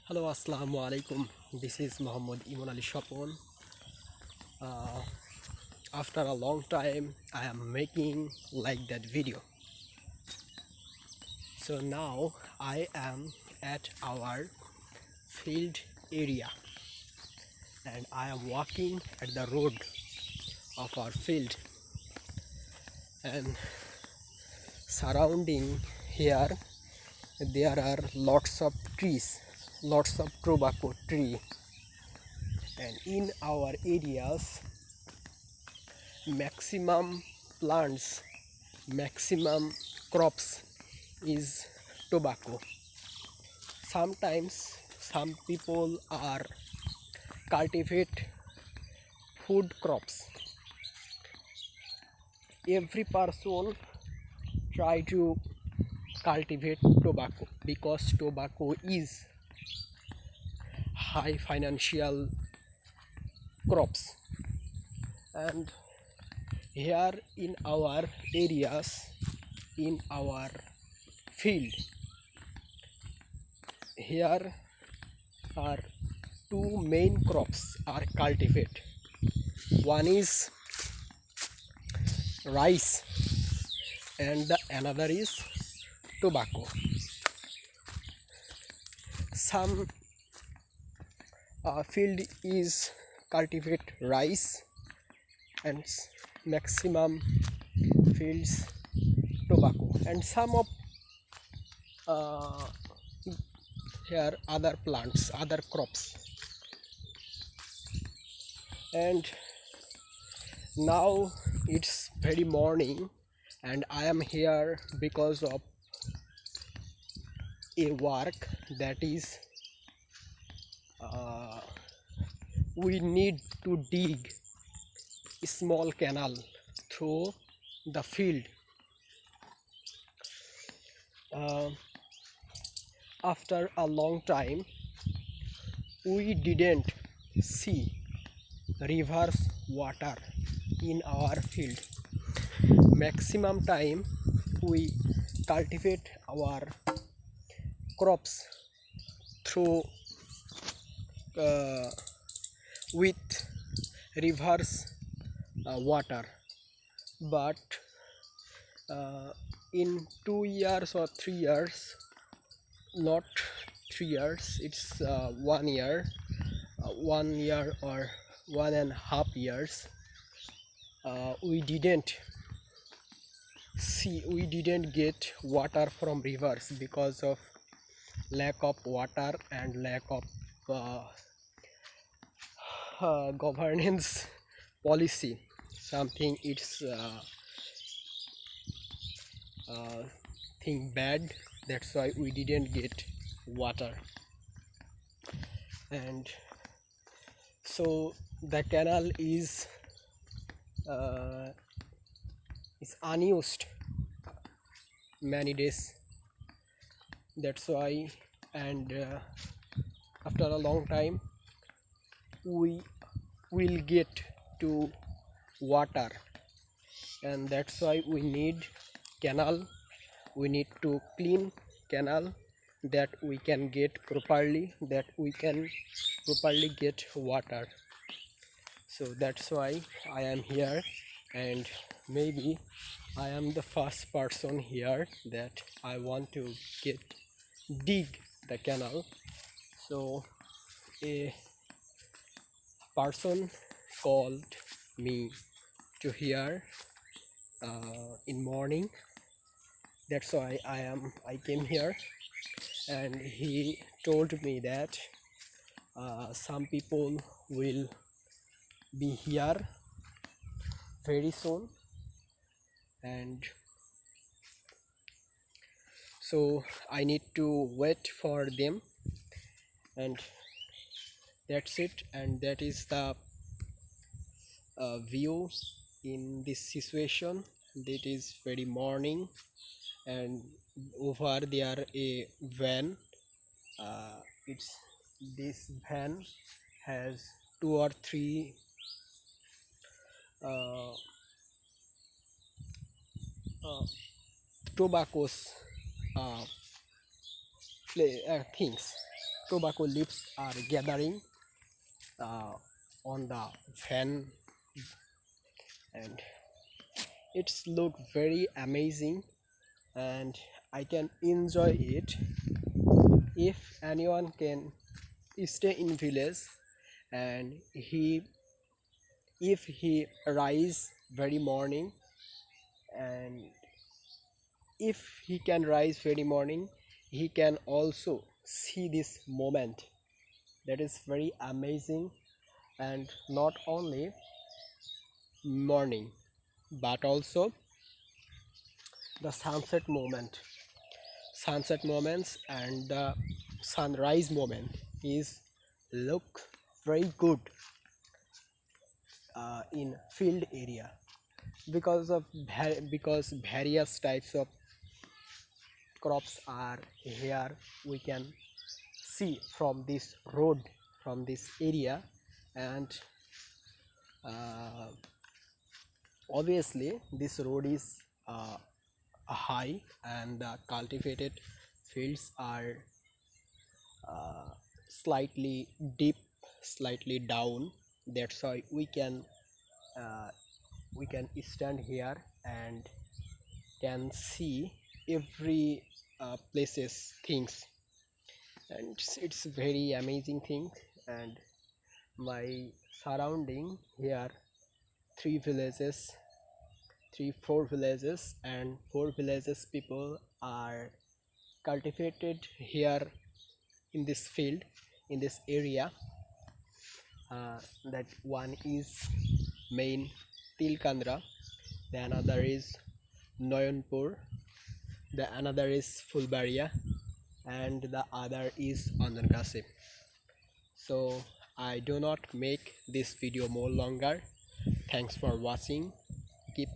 Hello, Assalamu alaikum. This is Muhammad Iman Ali Shapon. Uh, After a long time, I am making like that video. So now I am at our field area and I am walking at the road of our field, and surrounding here there are lots of trees, lots of tobacco tree, and in our areas maximum plants, maximum crops is tobacco. Sometimes some people are cultivate food crops. Every person try to cultivate tobacco because tobacco is high financial crops. And here in our areas, in our field, here are two main crops are cultivated. One is rice and the another is tobacco. Some field is cultivate rice and maximum fields tobacco, and some of uh, here other plants, other crops. And now it's very morning and I am here because of a work that is we need to dig a small canal through the field. uh, After a long time we didn't see rivers water in our field. Maximum time we cultivate our crops through uh, with rivers water, but in 2 years or 3 years, not 3 years, it's 1 year, 1 year or 1.5 years, we didn't get water from rivers because of lack of water and lack of uh, governance policy. Something it's thing bad, that's why we didn't get water. And so the canal uh, is unused many days, that's why. And after a long time we will get to water, and that's why we need canal. We need to clean canal that we can get properly, that we can properly get water. So that's why I am here, and maybe I am the first person here that I want to get dig the canal. So a person called me to here in morning, that's why I came here. And he told me that some people will be here very soon, and so I need to wait for them. And that's it, and that is the view in this situation. It is very morning, and over there a van, it's this van has two or three uh, uh, tobaccos things. tobacco leaves are gathering on the fan, and it's look very amazing, and I can enjoy it. If anyone can stay in village, and if he rise very morning, and if he can rise very morning, he can also see this moment. That is very amazing. And not only morning, but also the sunset moments and the sunrise moment is look very good in field area, because various types of crops are here. We can see from this road, from this area, and uh, obviously this road is high, and the cultivated fields are slightly deep, slightly down. That's why uh, we can stand here and can see every places things, and it's very amazing thing. And my surrounding here, three villages, 3 4 villages, and 4 villages people are cultivated here in this field, in this area. That one is main Tilkandra, the another is Noyanpur, the another is Fulbaria, and the other is Andankasi. So I do not make this video more longer. Thanks for watching. Keep